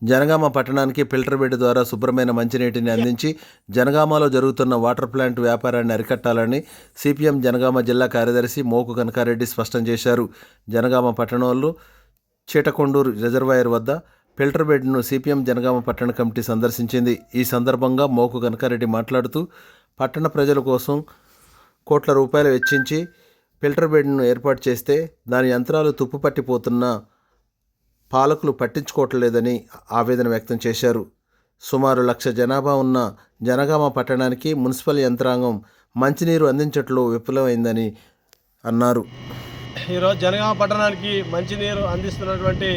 జనగామ పట్టణానికి filter bed ద్వారా శుభ్రమైన మంచినీటిని అందించి జనగామలో జరుగుతున్న వాటర్ ప్లాంట్ వ్యాపారాన్ని అరికట్టాలని సిపిఎం జనగామ జిల్లా కార్యదర్శి మోకు కనకారెడ్డి స్పష్టం చేశారు. జనగామ పట్టణంలో చీటకొండూరు రిజర్వాయర్ వద్ద ఫిల్టర్ బెడ్ను సిపిఎం జనగామ పట్టణ కమిటీ సందర్శించింది. ఈ సందర్భంగా మోకు కనకారెడ్డి మాట్లాడుతూ పట్టణ ప్రజల కోసం కోట్ల రూపాయలు వెచ్చించి ఫిల్టర్ బెడ్ను ఏర్పాటు చేస్తే దాని యంత్రాలు తుప్పుపట్టిపోతున్న పాలకులు పట్టించుకోవట్లేదని ఆవేదన వ్యక్తం చేశారు. సుమారు 1,00,000 జనాభా ఉన్న జనగామ పట్టణానికి మున్సిపల్ యంత్రాంగం మంచినీరు అందించట్లో విఫలమైందని అన్నారు. ఈరోజు జనగామ పట్టణానికి మంచినీరు అందిస్తున్నటువంటి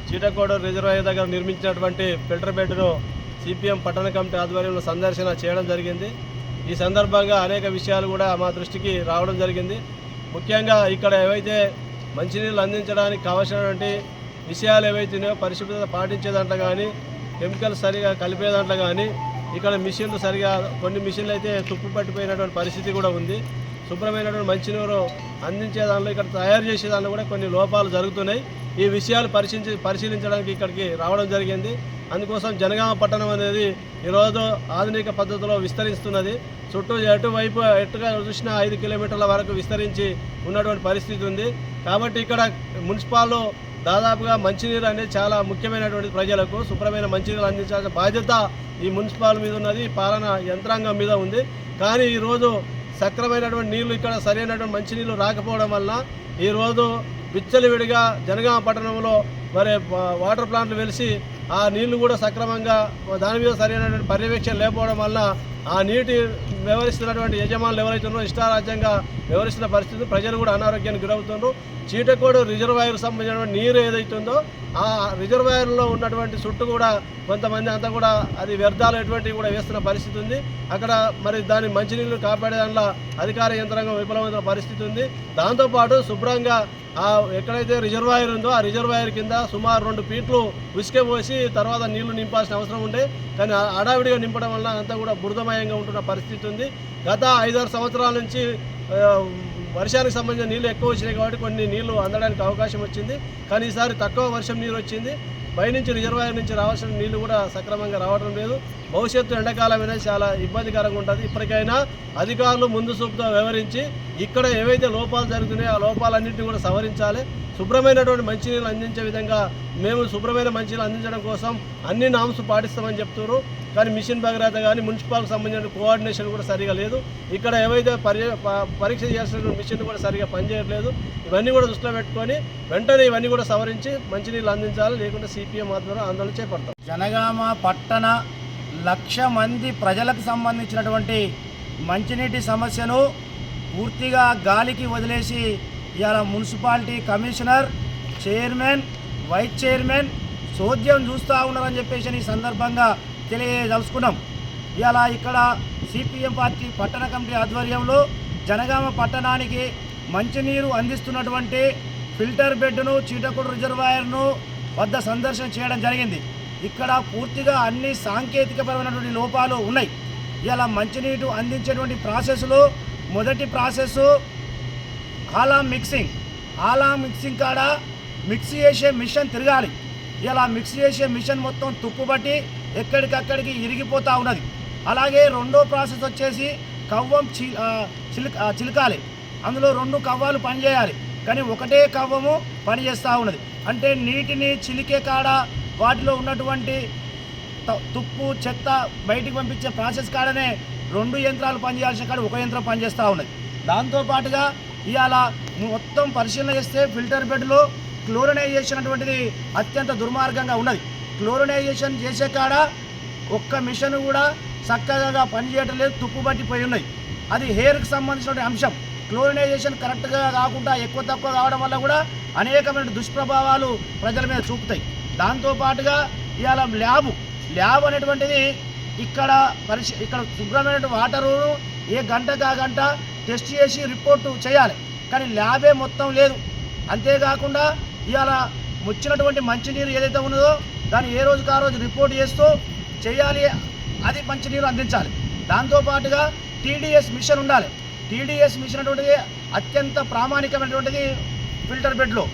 చీటకోడూరు రిజర్వాయర్ దగ్గర నిర్మించినటువంటి ఫిల్టర్ బెడ్ను సిపిఎం పట్టణ కమిటీ ఆధ్వర్యంలో సందర్శన చేయడం జరిగింది. ఈ సందర్భంగా అనేక విషయాలు కూడా మా దృష్టికి రావడం జరిగింది. ముఖ్యంగా ఇక్కడ ఏవైతే మంచినీళ్ళు అందించడానికి కావాల్సినటువంటి విషయాలు ఏవైతున్నాయో పరిశుభ్రత పాటించే దాంట్లో కానీ, కెమికల్స్ సరిగా కలిపే దాంట్లో కానీ, ఇక్కడ మిషన్లు సరిగా కొన్ని మిషన్లు అయితే తుప్పు పట్టిపోయినటువంటి పరిస్థితి కూడా ఉంది. శుభ్రమైనటువంటి మంచినీరు అందించే దానిలో ఇక్కడ తయారు చేసే దానిలో కూడా కొన్ని లోపాలు జరుగుతున్నాయి. ఈ విషయాలు పరిశీలించడానికి ఇక్కడికి రావడం జరిగింది. అందుకోసం జనగామ పట్టణం అనేది ఈరోజు ఆధునిక పద్ధతిలో విస్తరిస్తున్నది. చుట్టూ ఎటువైపు ఎటుగా చూసినా 5 కిలోమీటర్ల వరకు విస్తరించి ఉన్నటువంటి పరిస్థితి ఉంది. కాబట్టి ఇక్కడ మున్సిపాల్లో దాదాపుగా మంచినీరు అనేది చాలా ముఖ్యమైనటువంటి ప్రజలకు శుభ్రమైన మంచినీరు అందించాల్సిన బాధ్యత ఈ మున్సిపాల్ మీద ఉన్నది, పాలన యంత్రాంగం మీద ఉంది. కానీ ఈరోజు సక్రమైనటువంటి నీళ్లు ఇక్కడ సరైనటువంటి మంచినీళ్ళు రాకపోవడం వల్ల ఈరోజు విచ్చలవిడిగా జనగామ పట్టణంలో మరి వాటర్ ప్లాంట్లు వెలిసి ఆ నీళ్లు కూడా సక్రమంగా దాని మీద సరైనటువంటి పర్యవేక్షణ లేకపోవడం వల్ల ఆ నీటి వ్యవహరిస్తున్నటువంటి యజమానులు ఎవరైతే ఉన్నారో ఇష్టారాజ్యంగా వ్యవహరిస్తున్న పరిస్థితి ప్రజలు కూడా అనారోగ్యానికి గురవుతున్నారు. చీటకోడు రిజర్వాయర్కు సంబంధించినటువంటి నీరు ఏదైతుందో ఆ రిజర్వాయర్లో ఉన్నటువంటి చుట్టూ కూడా కొంతమంది అంతా కూడా అది వ్యర్థాలు ఎటువంటివి కూడా వేస్తున్న పరిస్థితి ఉంది. అక్కడ మరి దాని మంచినీళ్ళు కాపాడే దానిలో అధికార యంత్రాంగం విఫలమైన పరిస్థితి ఉంది. దాంతోపాటు శుభ్రంగా ఎక్కడైతే రిజర్వాయర్ ఉందో ఆ రిజర్వాయర్ కింద సుమారు 2 ఫీట్లు ఉసుక పోసి తర్వాత నీళ్లు నింపాల్సిన అవసరం ఉండే, కానీ హడావిడిగా నింపడం వల్ల అంతా కూడా బురదమయంగా ఉంటున్న పరిస్థితి ఉంది. గత 5-6 సంవత్సరాల నుంచి వర్షానికి సంబంధించిన నీళ్ళు ఎక్కువ వచ్చినాయి కాబట్టి కొన్ని నీళ్లు అందడానికి అవకాశం వచ్చింది. కానీ ఈసారి తక్కువ వర్షం నీరు వచ్చింది. పైనుంచి రిజర్వాయర్ నుంచి రావాల్సిన నీళ్లు కూడా సక్రమంగా రావడం లేదు. భవిష్యత్తు ఎండాకాలం అనేది చాలా ఇబ్బందికరంగా ఉంటుంది. ఇప్పటికైనా అధికారులు ముందు చూపుతో వ్యవహరించి ఇక్కడ ఏవైతే లోపాలు జరుగుతున్నాయో ఆ లోపాలన్నింటినీ కూడా సవరించాలి. శుభ్రమైనటువంటి మంచినీళ్ళు అందించే విధంగా మేము శుభ్రమైన మంచినీళ్ళు అందించడం కోసం అన్ని నామ్స్ పాటిస్తామని చెప్తున్నారు. కానీ మిషన్ భగీరథ కానీ మున్సిపాల్కి సంబంధించిన కోఆర్డినేషన్ కూడా సరిగా లేదు. ఇక్కడ ఏవైతే పరీక్ష చేసినటువంటి మిషన్ కూడా సరిగా పనిచేయట్లేదు. ఇవన్నీ కూడా దృష్టిలో పెట్టుకొని వెంటనే ఇవన్నీ కూడా సవరించి మంచినీళ్ళు అందించాలి, లేకుంటే సిపిఎం ఆధ్వర్యంలో ఆందోళన చేపడతాం. జనగామ పట్టణ 1,00,000 మంది ప్రజలకు సంబంధించినటువంటి మంచినీటి సమస్యను పూర్తిగా గాలికి వదిలేసి ఇవాళ municipality commissioner, chairman, vice chairman చోద్యం చూస్తూ ఉన్నారని చెప్పేసి ఈ సందర్భంగా తెలియదలుచుకున్నాం. ఇవాళ ఇక్కడ సిపిఎం పార్టీ పట్టణ కమిటీ ఆధ్వర్యంలో జనగామ పట్టణానికి మంచినీరు అందిస్తున్నటువంటి ఫిల్టర్ బెడ్ను చీటకోడు రిజర్వాయర్ను వద్ద సందర్శన చేయడం జరిగింది. ఇక్కడ పూర్తిగా అన్ని సాంకేతికపరమైనటువంటి లోపాలు ఉన్నాయి. ఇలా మంచినీరు అందించేటువంటి ప్రాసెస్లో మొదటి ప్రాసెస్ ఆలాం మిక్సింగ్ కాడ మిక్స్ చేసే మిషన్ తిరగాలి. ఇలా మిక్స్ చేసే మిషన్ మొత్తం తుప్పుబట్టి ఎక్కడికక్కడికి ఇరిగిపోతూ ఉన్నది. అలాగే రెండో ప్రాసెస్ వచ్చేసి కవ్వం చిలకాలి. అందులో 2 కవ్వాలు పనిచేయాలి, కానీ ఒకటే కవ్వము పనిచేస్తూ ఉన్నది. అంటే నీటిని చిలికే కాడ వాటిలో ఉన్నటువంటి తుప్పు చెత్త బయటికి పంపించే ప్రాసెస్ కాడనే 2 యంత్రాలు పనిచేయాల్సిన కాడ 1 యంత్రం పనిచేస్తూ ఉన్నది. దాంతోపాటుగా ఇవాళ మొత్తం పరిశీలన చేస్తే ఫిల్టర్ బెడ్లో క్లోరినైజేషన్ అటువంటిది అత్యంత దుర్మార్గంగా ఉన్నది. క్లోరినైజేషన్ చేసే కాడ ఒక్క మిషన్ కూడా చక్కగా పనిచేయటం లేదు, తుప్పు పట్టిపోయి ఉన్నాయి. అది హెయిర్కి సంబంధించిన అంశం. క్లోరినైజేషన్ కరెక్ట్గా కాకుండా ఎక్కువ తక్కువ కావడం వల్ల కూడా అనేకమైన దుష్ప్రభావాలు ప్రజల మీద చూపుతాయి. దాంతోపాటుగా ఇవాళ ల్యాబ్ అనేటువంటిది ఇక్కడ శుభ్రమైన వాటరు ఏ గంటకు ఆ గంట టెస్ట్ చేసి రిపోర్టు చేయాలి, కానీ ల్యాబే మొత్తం లేదు. అంతేకాకుండా ఇవాళ వచ్చినటువంటి మంచినీరు ఏదైతే ఉన్నదో దాన్ని ఏ రోజుకు ఆ రోజు రిపోర్ట్ చేస్తూ చేయాలి, అది మంచినీరు అందించాలి. దాంతోపాటుగా టీడీఎస్ మిషన్ ఉండాలి. టీడీఎస్ మిషన్ అటువంటిది అత్యంత ప్రామాణికమైనటువంటిది ఫిల్టర్ బెడ్లో.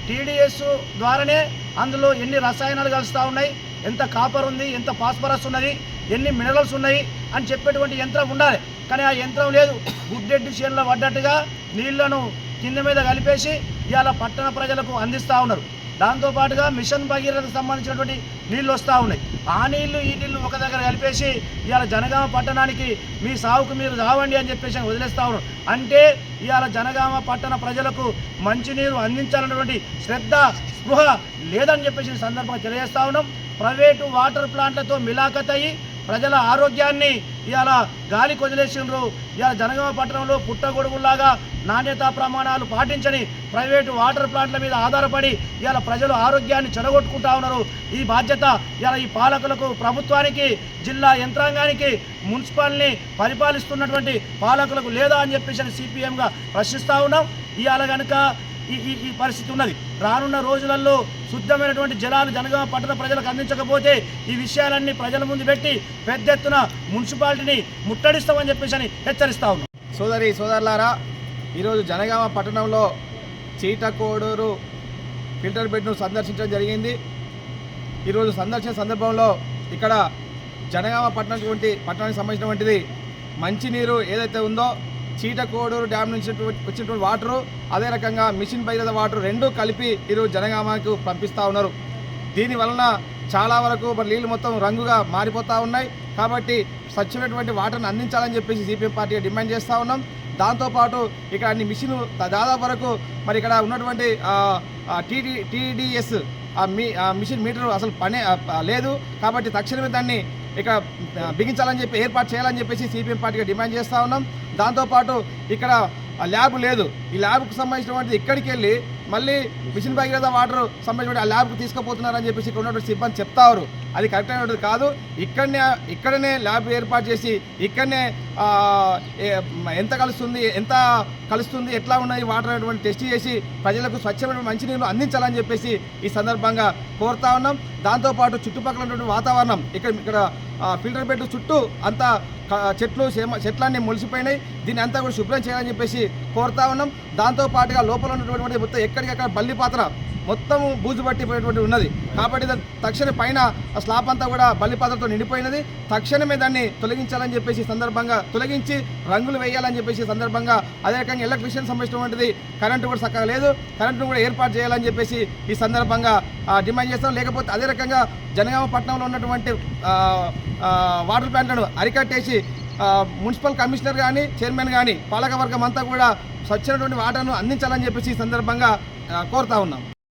టీడీఎస్ ద్వారానే అందులో ఎన్ని రసాయనాలు కలుస్తూ ఉన్నాయి, ఎంత కాపర్ ఉంది, ఎంత ఫాస్ఫరస్ ఉన్నది, ఎన్ని మినరల్స్ ఉన్నాయి అని చెప్పేటువంటి యంత్రం ఉండాలి. కానీ ఆ యంత్రం లేదు. గుడ్డెడ్డి చేనులో పడ్డట్టుగా నీళ్లను కింద మీద కలిపేసి ఇవాళ పట్టణ ప్రజలకు అందిస్తూ ఉన్నారు. దాంతోపాటుగా మిషన్ భగీరథకు సంబంధించినటువంటి నీళ్ళు వస్తూ ఉన్నాయి. ఆ నీళ్లు ఈ నీళ్లు ఒక దగ్గర కలిపేసి ఇవాళ జనగామ పట్టణానికి మీ సాగుకు మీరు రావండి అని చెప్పేసి వదిలేస్తూ ఉన్నారు. అంటే ఇవాళ జనగామ పట్టణ ప్రజలకు మంచినీరు అందించాలన్నటువంటి శ్రద్ధ స్పృహ లేదని చెప్పేసి ఈ సందర్భంగా తెలియజేస్తూ ఉన్నాం. ప్రైవేటు వాటర్ ప్లాంట్లతో మిలాఖత్ అయ్యి ప్రజల ఆరోగ్యాన్ని ఇవాళ గాలికి వదిలేసిండ్రు. ఇవాళ జనగామ పట్టణంలో పుట్టగొడుగులాగా నాణ్యతా ప్రమాణాలు పాటించని ప్రైవేటు వాటర్ ప్లాంట్ల మీద ఆధారపడి ఇవాళ ప్రజలు ఆరోగ్యాన్ని చెడగొట్టుకుంటా ఉన్నారు. ఈ బాధ్యత ఇవాళ ఈ పాలకులకు, ప్రభుత్వానికి, జిల్లా యంత్రాంగానికి, మున్సిపాల్ని పరిపాలిస్తున్నటువంటి పాలకులకు లేదా అని చెప్పేసి సిపిఎంగా ప్రశ్నిస్తూ ఉన్నాం. ఇవాళ కనుక ఈ పరిస్థితి ఉన్నది. రానున్న రోజులలో శుద్ధమైనటువంటి జలాలు జనగామ పట్టణ ప్రజలకు అందించకపోతే ఈ విషయాలన్నీ ప్రజల ముందు పెట్టి పెద్ద ఎత్తున మున్సిపాలిటీని ముట్టడిస్తామని చెప్పేసి హెచ్చరిస్తా ఉన్నాం. సోదరులారా, ఈరోజు జనగామ పట్టణంలో చీటకోడూరు ఫిల్టర్ బెడ్ను సందర్శించడం జరిగింది. ఈరోజు సందర్శన సందర్భంలో ఇక్కడ జనగామ పట్టణానికి సంబంధించినటువంటిది మంచినీరు ఏదైతే ఉందో చీటకోడూరు డ్యామ్ నుంచి వచ్చినటువంటి వాటరు, అదే రకంగా మిషన్ భగీరథ వాటర్ రెండూ కలిపి ఈరోజు జనగామకు పంపిస్తూ ఉన్నారు. దీనివలన చాలా వరకు మరి నీళ్ళు మొత్తం రంగుగా మారిపోతూ ఉన్నాయి. కాబట్టి స్వచ్ఛమైనటువంటి వాటర్ని అందించాలని చెప్పేసి సిపిఎం పార్టీగా డిమాండ్ చేస్తూ ఉన్నాం. దాంతోపాటు ఇక్కడ అన్ని మిషన్ దాదాపు వరకు మరి ఇక్కడ ఉన్నటువంటి టీడీఎస్ మిషన్ మీటర్ అసలు పనే లేదు. కాబట్టి తక్షణమే దాన్ని ఇక్కడ బిగించాలని చెప్పి ఏర్పాటు చేయాలని చెప్పేసి సిపిఎం పార్టీగా డిమాండ్ చేస్తూ ఉన్నాం. దాంతోపాటు ఇక్కడ ల్యాబ్ లేదు. ఈ ల్యాబ్కు సంబంధించినటువంటి ఇక్కడికి వెళ్ళి మళ్ళీ మిషన్ భగీరథ వాటర్ సంబంధించిన ఆ ల్యాబ్కు తీసుకుపోతున్నారని చెప్పేసి ఇక్కడ ఉన్నటువంటి సిబ్బంది చెప్తారు. అది కరెక్ట్ అయినటువంటి కాదు. ఇక్కడనే ల్యాబ్ ఏర్పాటు చేసి ఇక్కడనే ఎంత కలుస్తుంది ఎట్లా ఉన్నాయి వాటర్ అనేటువంటి టెస్ట్ చేసి ప్రజలకు స్వచ్ఛమైన మంచినీరు అందించాలని చెప్పేసి ఈ సందర్భంగా కోరుతా ఉన్నాం. దాంతోపాటు చుట్టుపక్కల ఉన్నటువంటి వాతావరణం ఇక్కడ ఫిల్టర్ బెడ్ చుట్టూ అంతా చెట్లన్నీ మొలిసిపోయినాయి. దీన్ని అంతా కూడా శుభ్రం చేయాలని చెప్పేసి కోరుతా ఉన్నాం. దాంతోపాటుగా లోపల ఉన్నటువంటి మొత్తం ఎక్కడికక్కడ బల్లి పాత్ర మొత్తం బూజు పట్టిపోయేటువంటి ఉన్నది. కాబట్టి తక్షణ పైన స్లాబ్ అంతా కూడా బల్లి పాత్రతో నిండిపోయినది. తక్షణమే దాన్ని తొలగించాలని చెప్పేసి సందర్భంగా తొలగించి రంగులు వేయాలని చెప్పేసి సందర్భంగా అదే రకంగా ఎలక్ట్రిషియన్ సంబంధించినటువంటిది కరెంటు కూడా చక్కగా లేదు, కరెంటును కూడా ఏర్పాటు చేయాలని చెప్పేసి ఈ సందర్భంగా డిమాండ్ చేస్తాం. లేకపోతే అదే రకంగా జనగామ పట్టణంలో ఉన్నటువంటి వాటర్ ప్లాంట్లను అరికట్టేసి మున్సిపల్ కమిషనర్ కానీ చైర్మన్ కానీ పాలకవర్గం అంతా కూడా స్వచ్ఛమైనటువంటి వాటర్ను అందించాలని చెప్పేసి ఈ సందర్భంగా కోరుతా ఉన్నాం.